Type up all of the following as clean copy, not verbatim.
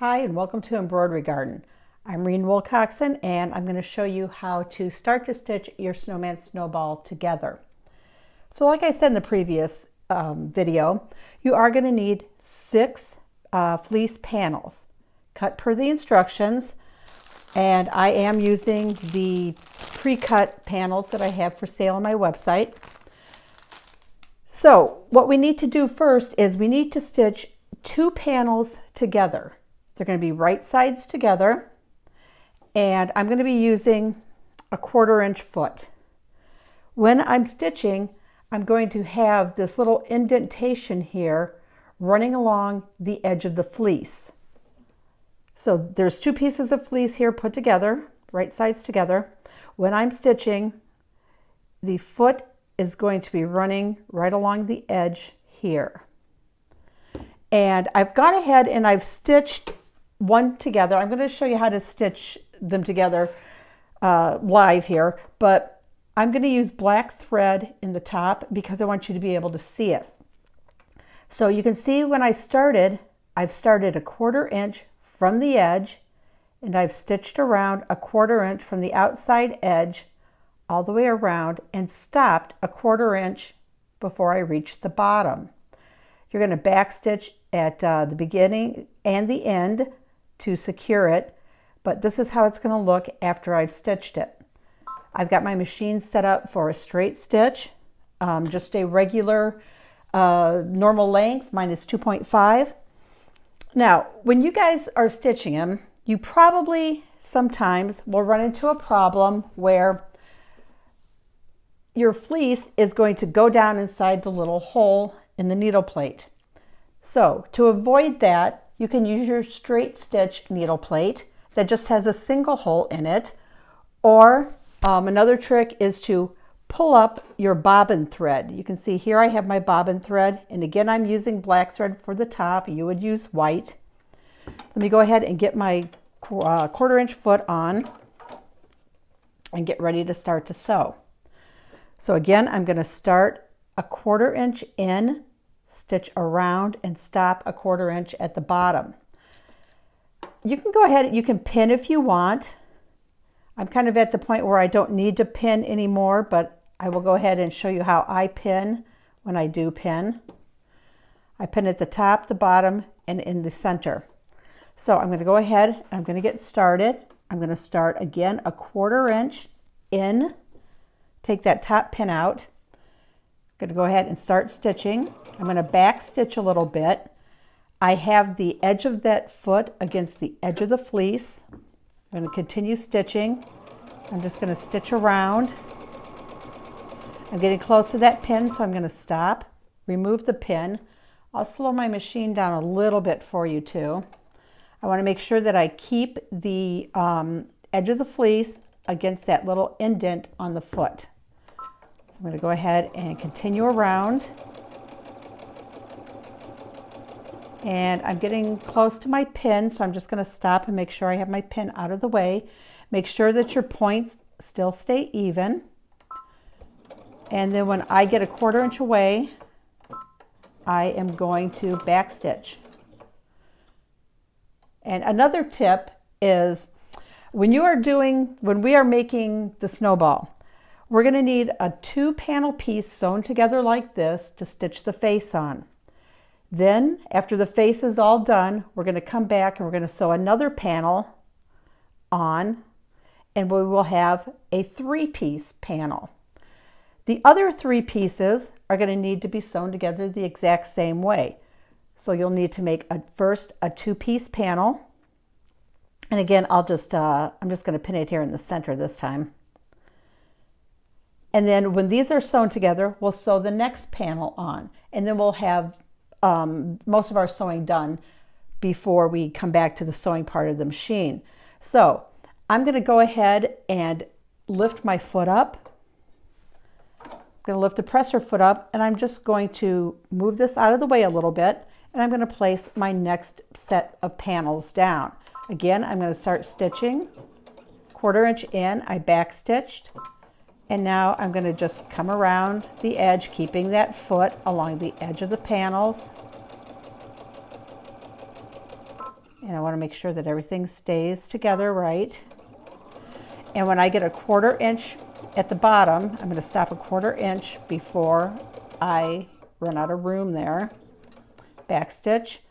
Hi and welcome to Embroidery Garden. I'm Reen Wilcoxon and I'm going to show you how to start to stitch your Snowman Snowball together. So like I said in the previous video, you are going to need 6 fleece panels cut per the instructions, and I am using the pre-cut panels that I have for sale on my website. So what we need to do first is we need to stitch 2 panels together. They're going to be right sides together, and I'm going to be using a 1/4 inch foot. When I'm stitching, I'm going to have this little indentation here running along the edge of the fleece. So there's 2 pieces of fleece here put together, right sides together. When I'm stitching, the foot is going to be running right along the edge here. And I've gone ahead and I've stitched one together. I'm going to show you how to stitch them together live here, but I'm going to use black thread in the top because I want you to be able to see it. So you can see when I've started a 1/4 inch from the edge, and I've stitched around a 1/4 inch from the outside edge all the way around and stopped a 1/4 inch before I reach the bottom. You're going to back stitch at the beginning and the end to secure it, but this is how it's going to look after I've stitched it. I've got my machine set up for a straight stitch, just a regular normal length. Mine is 2.5. Now, when you guys are stitching them, you probably sometimes will run into a problem where your fleece is going to go down inside the little hole in the needle plate. So to avoid that, you can use your straight stitch needle plate that just has a single hole in it, or another trick is to pull up your bobbin thread. You can see here I have my bobbin thread, and again I'm using black thread for the top. You would use white. Let me go ahead and get my 1/4 inch foot on and get ready to start to sew. So again, I'm going to start a 1/4 inch in, stitch around, and stop a 1/4 inch at the bottom. You can go ahead, you can pin if you want. I'm kind of at the point where I don't need to pin anymore, but I will go ahead and show you how I pin when I do pin. I pin at the top, the bottom, and in the center. So I'm going to go ahead, I'm going to get started. I'm going to start again a 1/4 inch in, take that top pin out. I'm going to go ahead and start stitching. I'm going to back stitch a little bit. I have the edge of that foot against the edge of the fleece. I'm going to continue stitching. I'm just going to stitch around. I'm getting close to that pin, so I'm going to stop, remove the pin. I'll slow my machine down a little bit for you too. I want to make sure that I keep the edge of the fleece against that little indent on the foot. So I'm going to go ahead and continue around. And I'm getting close to my pin, so I'm just going to stop and make sure I have my pin out of the way. Make sure that your points still stay even. And then when I get a 1/4 inch away, I am going to back stitch. And another tip is when we are making the snowball, we're going to need a 2 panel piece sewn together like this to stitch the face on. Then after the face is all done, we're going to come back and we're going to sew another panel on, and we will have a 3-piece panel. The other 3 pieces are going to need to be sewn together the exact same way. So you'll need to make first a 2-piece panel. And again, I'm just going to pin it here in the center this time. And then when these are sewn together, we'll sew the next panel on. And then we'll have most of our sewing done before we come back to the sewing part of the machine. So I'm going to go ahead and lift my foot up. I'm going to lift the presser foot up, and I'm just going to move this out of the way a little bit, and I'm going to place my next set of panels down. Again, I'm going to start stitching, 1/4 inch in, I back stitched, and now I'm going to just come around the edge, keeping that foot along the edge of the panels. And I want to make sure that everything stays together right. And when I get a 1/4 inch at the bottom, I'm going to stop a 1/4 inch before I run out of room there. Back stitch.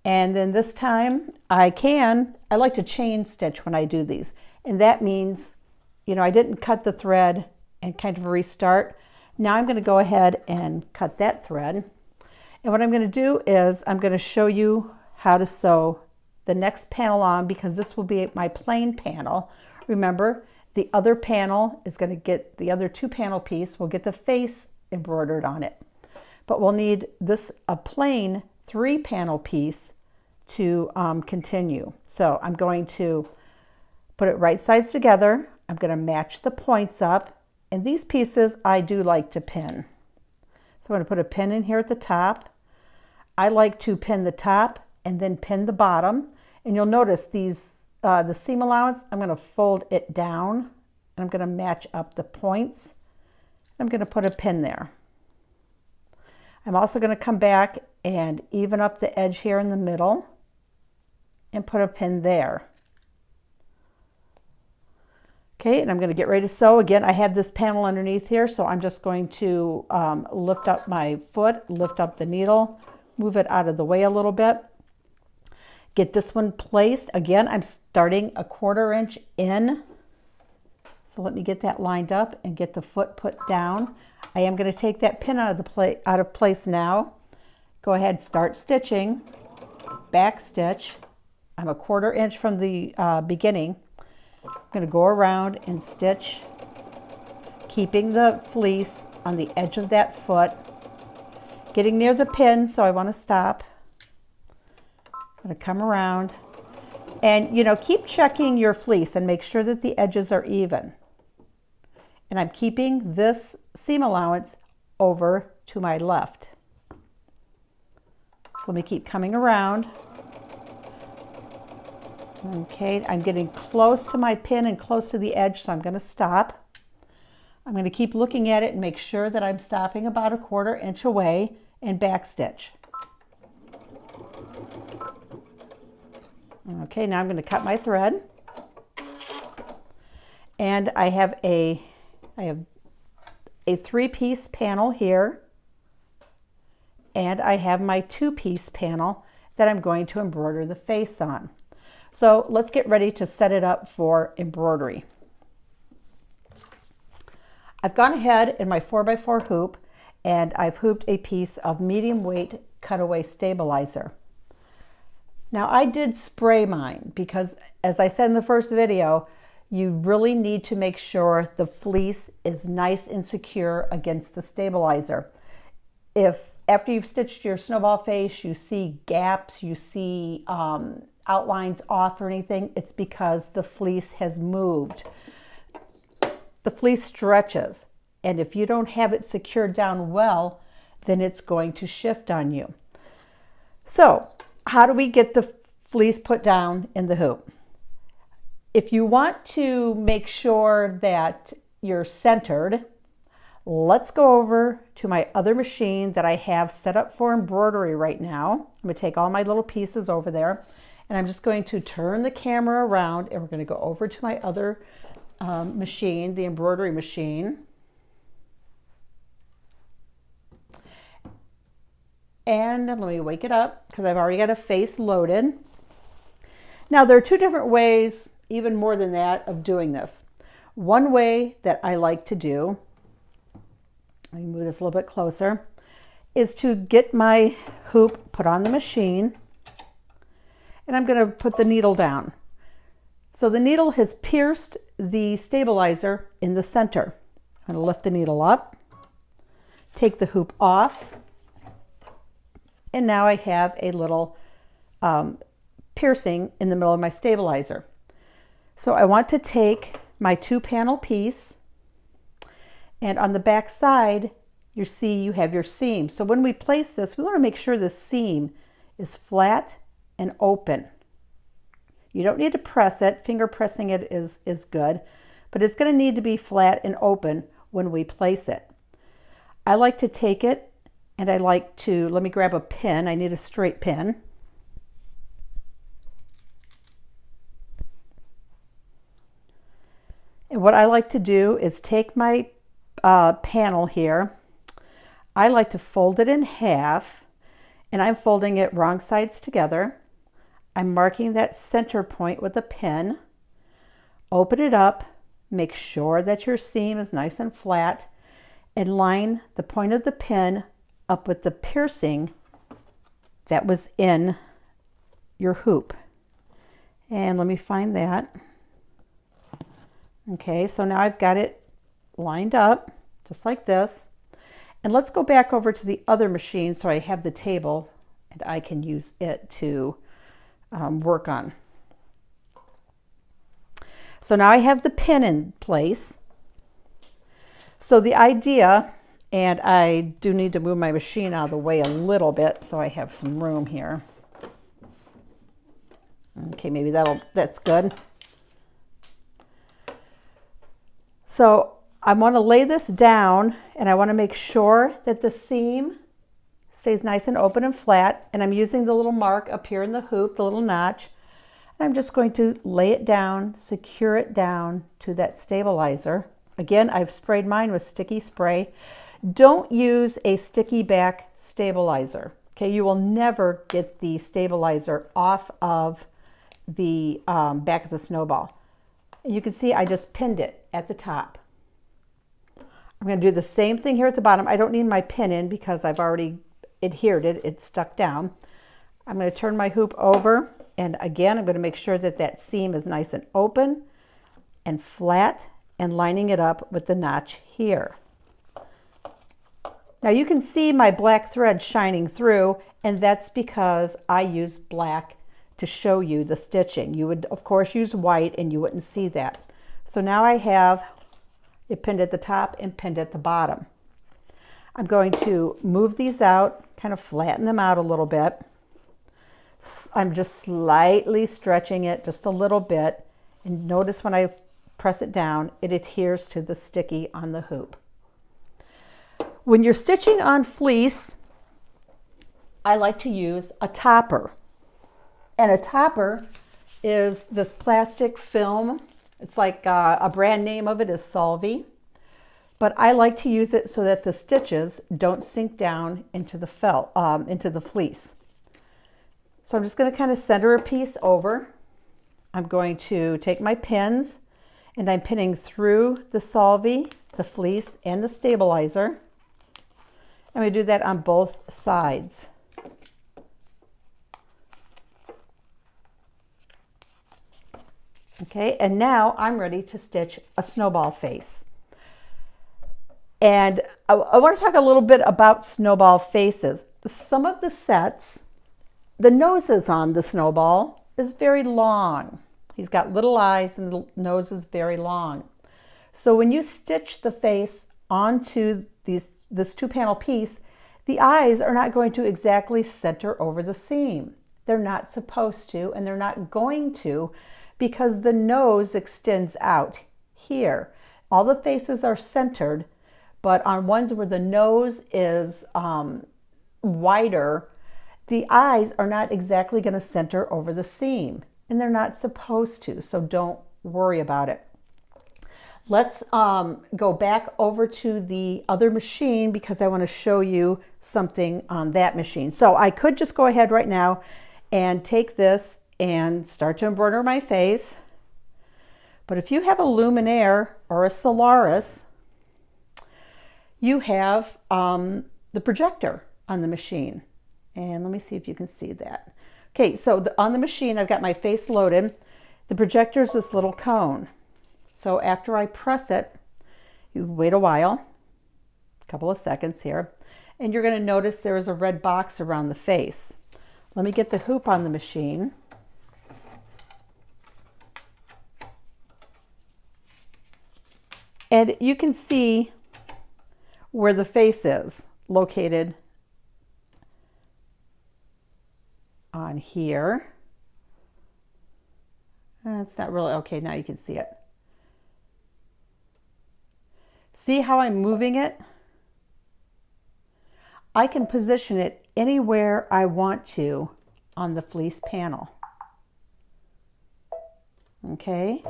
And then this time I like to chain stitch when I do these. And that means, you know, I didn't cut the thread and kind of restart. Now I'm going to go ahead and cut that thread. And what I'm going to do is I'm going to show you how to sew the next panel on, because this will be my plain panel. Remember, the other panel is going to get, the other 2 panel piece will get the face embroidered on it. But we'll need a plain 3 panel piece to continue. So I'm going to put it right sides together. I'm going to match the points up. And these pieces I do like to pin. So I'm going to put a pin in here at the top. I like to pin the top and then pin the bottom. And you'll notice these, the seam allowance, I'm going to fold it down and I'm going to match up the points. I'm going to put a pin there. I'm also going to come back and even up the edge here in the middle and put a pin there. Okay, and I'm going to get ready to sew. Again, I have this panel underneath here, so I'm just going to lift up my foot, lift up the needle, move it out of the way a little bit. Get this one placed. Again, I'm starting a 1/4 inch in. So let me get that lined up and get the foot put down. I am going to take that pin out of place now. Go ahead, start stitching, back stitch. I'm a 1/4 inch from the beginning. I'm going to go around and stitch, keeping the fleece on the edge of that foot. Getting near the pin, so I want to stop. I'm going to come around and, you know, keep checking your fleece and make sure that the edges are even. And I'm keeping this seam allowance over to my left. So let me keep coming around. Okay, I'm getting close to my pin and close to the edge, so I'm going to stop. I'm going to keep looking at it and make sure that I'm stopping about a 1/4 inch away and back stitch. Okay, now I'm going to cut my thread. And I have a 3-piece panel here. And I have my 2-piece panel that I'm going to embroider the face on. So let's get ready to set it up for embroidery. I've gone ahead in my 4x4 hoop and I've hooped a piece of medium weight cutaway stabilizer. Now I did spray mine because, as I said in the first video, you really need to make sure the fleece is nice and secure against the stabilizer. If after you've stitched your snowball face, you see gaps, you see outlines off or anything, it's because the fleece has moved. The fleece stretches, and if you don't have it secured down well, then it's going to shift on you. So how do we get the fleece put down in the hoop? If you want to make sure that you're centered, let's go over to my other machine that I have set up for embroidery right now. I'm going to take all my little pieces over there, and I'm just going to turn the camera around, and we're going to go over to my other machine, the embroidery machine. And let me wake it up because I've already got a face loaded. Now there are 2 different ways, even more than that, of doing this. One way that I like to do, let me move this a little bit closer, is to get my hoop put on the machine, and I'm going to put the needle down. So the needle has pierced the stabilizer in the center. I'm going to lift the needle up, take the hoop off, and now I have a little piercing in the middle of my stabilizer. So I want to take my 2-panel piece, and on the back side, you see you have your seam. So when we place this, we want to make sure the seam is flat and open. You don't need to press it. Finger pressing it is good, but it's going to need to be flat and open when we place it. I like to take it and I like to, let me grab a pin. I need a straight pin. what I like to do is take my panel here. I like to fold it in half, and I'm folding it wrong sides together. I'm marking that center point with a pin. Open it up, make sure that your seam is nice and flat, and line the point of the pin up with the piercing that was in your hoop. And let me find that. Okay, so now I've got it lined up just like this. And let's go back over to the other machine so I have the table and I can use it to work on. So now I have the pin in place. So the idea, and I do need to move my machine out of the way a little bit so I have some room here. Okay, maybe that's good. So I want to lay this down, and I want to make sure that the seam stays nice and open and flat. And I'm using the little mark up here in the hoop, the little notch. And I'm just going to lay it down, secure it down to that stabilizer. Again, I've sprayed mine with sticky spray. Don't use a sticky back stabilizer. Okay, you will never get the stabilizer off of the back of the snowball. And you can see I just pinned it at the top. I'm going to do the same thing here at the bottom. I don't need my pin in because I've already adhered it. It's stuck down. I'm going to turn my hoop over, and again, I'm going to make sure that that seam is nice and open and flat, and lining it up with the notch here. Now you can see my black thread shining through, and that's because I used black to show you the stitching. You would, of course, use white and you wouldn't see that. So now I have it pinned at the top and pinned at the bottom. I'm going to move these out, kind of flatten them out a little bit. I'm just slightly stretching it just a little bit, and notice when I press it down, it adheres to the sticky on the hoop. When you're stitching on fleece, I like to use a topper. And a topper is this plastic film. It's like a brand name of it is Solvay. But I like to use it so that the stitches don't sink down into the fleece. So I'm just going to kind of center a piece over. I'm going to take my pins, and I'm pinning through the Solvay, the fleece, and the stabilizer. And we do that on both sides. Okay, and now I'm ready to stitch a snowball face. And I want to talk a little bit about snowball faces. Some of the sets, the noses on the snowball is very long. He's got little eyes and the nose is very long. So when you stitch the face onto this 2-panel piece, the eyes are not going to exactly center over the seam. They're not supposed to, and they're not going to, because the nose extends out here. All the faces are centered, but on ones where the nose is wider, the eyes are not exactly going to center over the seam, and they're not supposed to, so don't worry about it. Let's go back over to the other machine because I want to show you something on that machine. So I could just go ahead right now and take this and start to embroider my face. But if you have a Luminaire or a Solaris, you have the projector on the machine. And let me see if you can see that. Okay, so on the machine, I've got my face loaded. The projector is this little cone. So after I press it, you wait a while, a couple of seconds here, and you're going to notice there is a red box around the face. Let me get the hoop on the machine. And you can see where the face is located on here. It's not really, okay, now you can see it. See how I'm moving it? I can position it anywhere I want to on the fleece panel. Okay?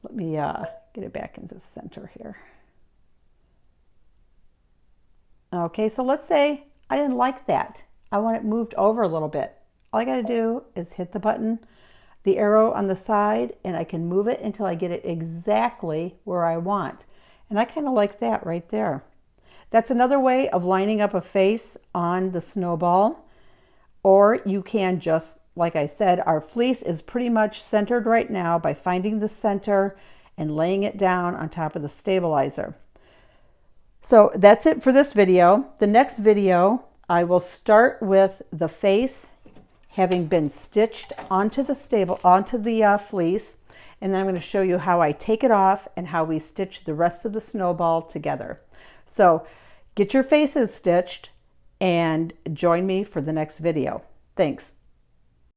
Let me get it back into the center here. Okay, so let's say I didn't like that. I want it moved over a little bit. All I got to do is hit the button, the arrow on the side, and I can move it until I get it exactly where I want. And I kind of like that right there. That's another way of lining up a face on the snowball. Or you can just, like I said, our fleece is pretty much centered right now by finding the center and laying it down on top of the stabilizer. So that's it for this video. The next video, I will start with the face having been stitched onto the fleece, and then I'm going to show you how I take it off and how we stitch the rest of the snowball together. So get your faces stitched and join me for the next video. Thanks.